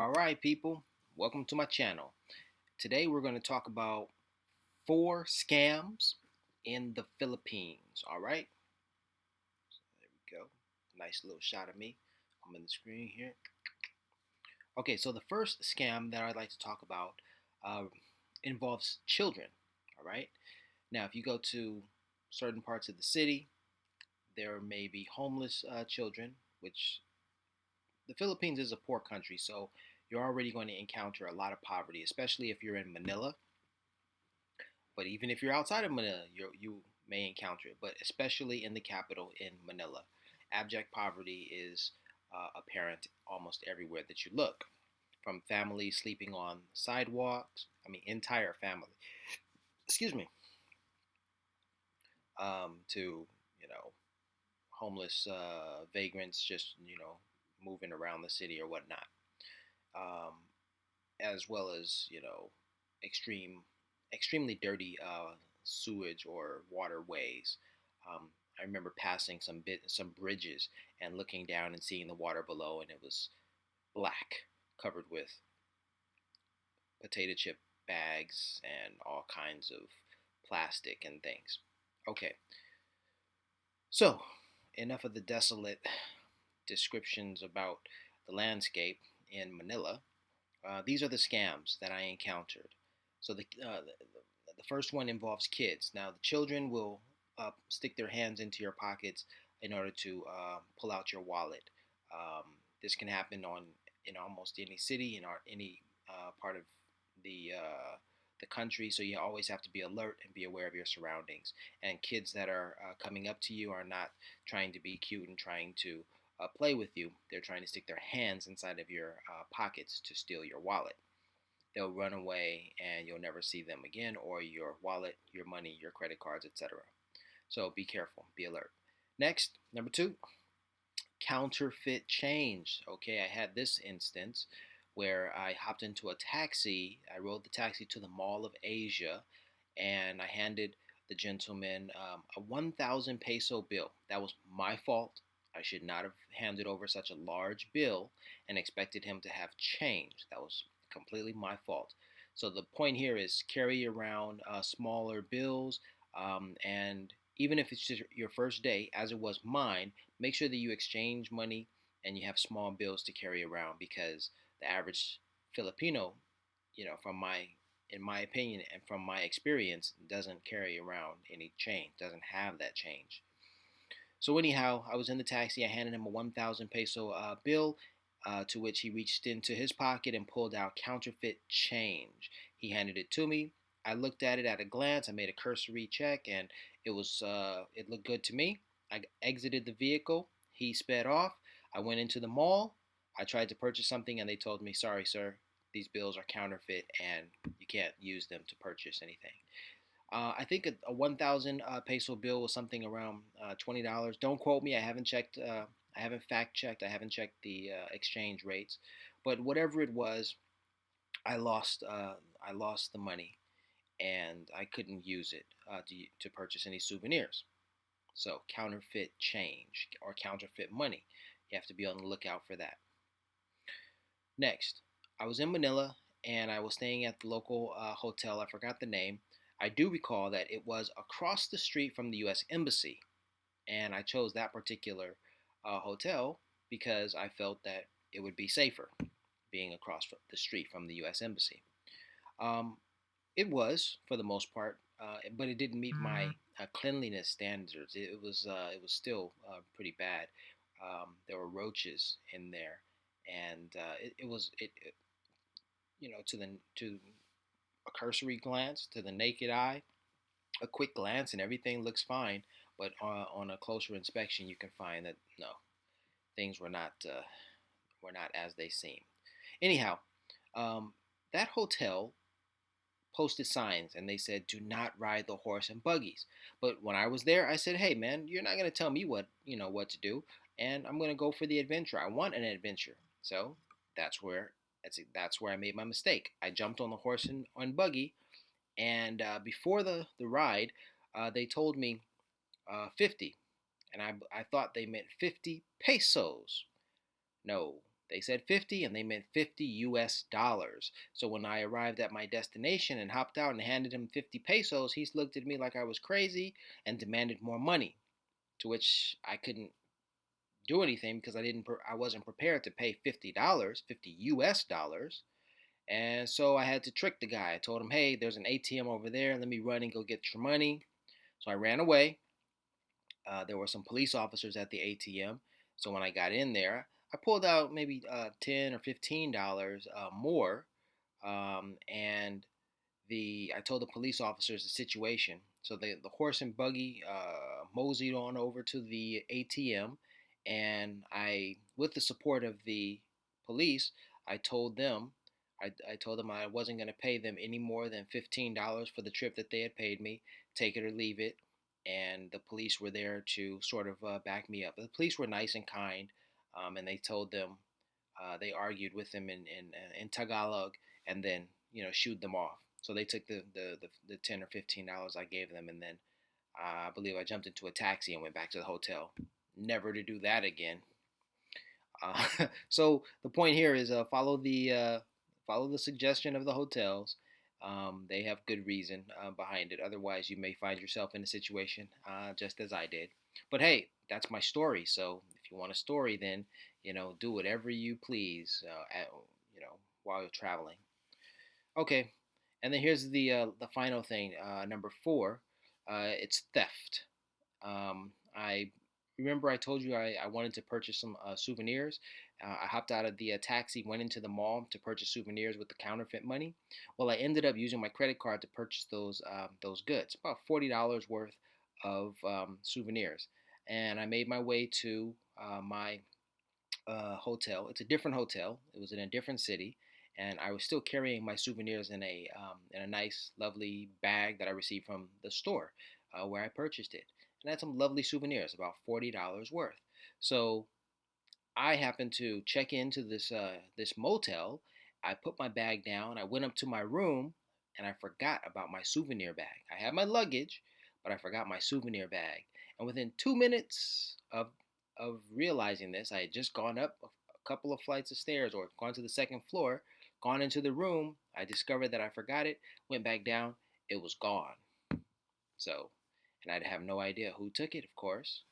Alright, people, welcome to my channel. Today we're going to talk about four scams in the Philippines. Alright, there we go. Nice little shot of me. I'm in the screen here. Okay, so the first scam that I'd like to talk about uh, involves children. Alright, now if you go to certain parts of the city, there may be homeless children, which the Philippines is a poor country, so you're already going to encounter a lot of poverty, especially if you're in Manila. But even if you're outside of Manila, you may encounter it. But especially in the capital, in Manila, abject poverty is apparent almost everywhere that you look. From families sleeping on sidewalks, I mean, entire family, excuse me, to, homeless vagrants just, moving around the city or whatnot. Um, as well as extreme, extremely dirty sewage or waterways. Um, I remember passing some bridges and looking down and seeing the water below, and it was black, covered with potato chip bags and all kinds of plastic and things. Okay, so enough of the desolate descriptions about the landscape in Manila. These are the scams that I encountered. So the first one involves kids. Now the children will stick their hands into your pockets in order to pull out your wallet. Um, this can happen in almost any city in any part of the country. So you always have to be alert and be aware of your surroundings. And kids that are coming up to you are not trying to be cute and trying to play with you. They're trying to stick their hands inside of your pockets to steal your wallet. They'll run away and you'll never see them again, or your wallet, your money, your credit cards, etc. So be careful, be alert. Next, number two, counterfeit change. Okay, I had this instance where I hopped into a taxi. I rode the taxi to the Mall of Asia, and I handed the gentleman a 1,000 peso bill. That was my fault. I should not have handed over such a large bill and expected him to have change. That was completely my fault. So the point here is carry around smaller bills, and even if it's just your first day, as it was mine, make sure that you exchange money and you have small bills to carry around, because the average Filipino, from my in my opinion and from my experience, doesn't carry around any change, doesn't have that change. So anyhow, I was in the taxi. I handed him a 1,000 peso bill, to which he reached into his pocket and pulled out counterfeit change. He handed it to me. I looked at it at a glance. I made a cursory check, and it looked good to me. I exited the vehicle. He sped off. I went into the mall. I tried to purchase something, and they told me, "Sorry, sir, these bills are counterfeit, and you can't use them to purchase anything." I think a 1,000 peso bill was something around $20. Don't quote me. I haven't checked. I haven't fact checked. I haven't checked the exchange rates, but whatever it was, I lost. I lost the money, and I couldn't use it to purchase any souvenirs. So counterfeit change or counterfeit money. You have to be on the lookout for that. Next, I was in Manila and I was staying at the local hotel. I forgot the name. I do recall that it was across the street from the U.S. Embassy, and I chose that particular hotel because I felt that it would be safer being across the street from the U.S. Embassy. Um, it was for the most part, but it didn't meet my cleanliness standards. It was still pretty bad. There were roaches in there, and it was it to a cursory glance, to the naked eye, a quick glance, and everything looks fine. But on a closer inspection, you can find that no, things were not as they seem. Anyhow, um, that hotel posted signs and they said, "Do not ride the horse and buggies." But when I was there, I said, "Hey, man, you're not gonna tell me what to do, and I'm gonna go for the adventure. I want an adventure." So that's where that's where I made my mistake. I jumped on the horse and on buggy, and before the ride, they told me 50, and I thought they meant 50 pesos. No, They said 50 and they meant 50 US dollars. So when I arrived at my destination and hopped out and handed him 50 pesos, he looked at me like I was crazy and demanded more money. To which I couldn't do anything because I wasn't prepared to pay $50, 50 US dollars. And so I had to trick the guy. I told him, "Hey, there's an ATM over there. Let me run and go get your money." So I ran away. There were some police officers at the ATM. So when I got in there, I pulled out maybe $10 or $15 more, and I told the police officers the situation. So the horse and buggy moseyed on over to the ATM, and with the support of the police, I told them, I told them I wasn't going to pay them any more than $15 for the trip that they had paid me, take it or leave it. And the police were there to sort of back me up. The police were nice and kind, and they told them, they argued with them in Tagalog, and then shooed them off. So they took the $10 or $15 I gave them, and then I believe I jumped into a taxi and went back to the hotel, never to do that again. So the point here is follow the suggestion of the hotels. They have good reason behind it. Otherwise, you may find yourself in a situation just as I did. But hey, that's my story. So if you want a story, then do whatever you please while you're traveling. Okay, and then here's the final thing. Number 4, it's theft. I remember I told you I wanted to purchase some souvenirs. I hopped out of the taxi, went into the mall to purchase souvenirs with the counterfeit money. Well, I ended up using my credit card to purchase those goods, about $40 worth of souvenirs. And I made my way to my hotel. It's a different hotel. It was in a different city, and I was still carrying my souvenirs in a nice, lovely bag that I received from the store where I purchased it. And I had some lovely souvenirs, about $40 worth. So I happened to check into this motel. I put my bag down. I went up to my room, and I forgot about my souvenir bag. I had my luggage, but I forgot my souvenir bag. And within 2 minutes of realizing this, I had just gone up a couple of flights of stairs or gone to the second floor, gone into the room. I discovered that I forgot it, went back down, it was gone. So, and I'd have no idea who took it, of course.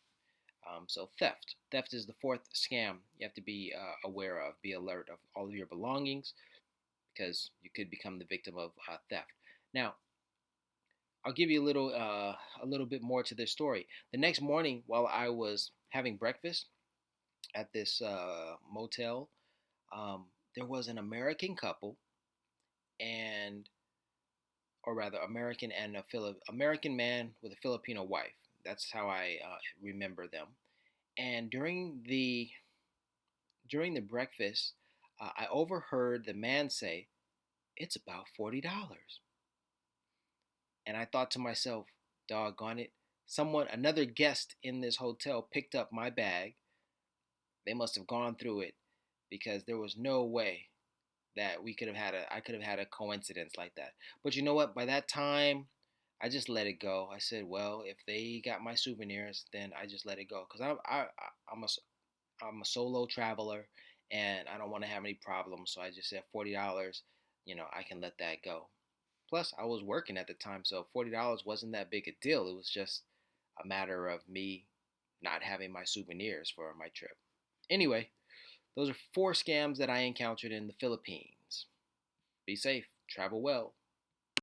So theft. Theft is the 4th scam you have to be aware of, be alert of all of your belongings because you could become the victim of theft. Now, I'll give you a little bit more to this story. The next morning, while I was having breakfast at this motel, there was an American couple, and or rather, American man with a Filipino wife. That's how I remember them. And during the breakfast, I overheard the man say, "It's about $40." And I thought to myself, doggone it, another guest in this hotel picked up my bag. They must have gone through it because there was no way that I could have had a coincidence like that. But you know what? By that time, I just let it go. I said, well, if they got my souvenirs, then I just let it go because I'm a solo traveler and I don't want to have any problems. So I just said $40. I can let that go. Plus, I was working at the time, so $40 wasn't that big a deal. It was just a matter of me not having my souvenirs for my trip. Anyway, those are 4 scams that I encountered in the Philippines. Be safe, travel well.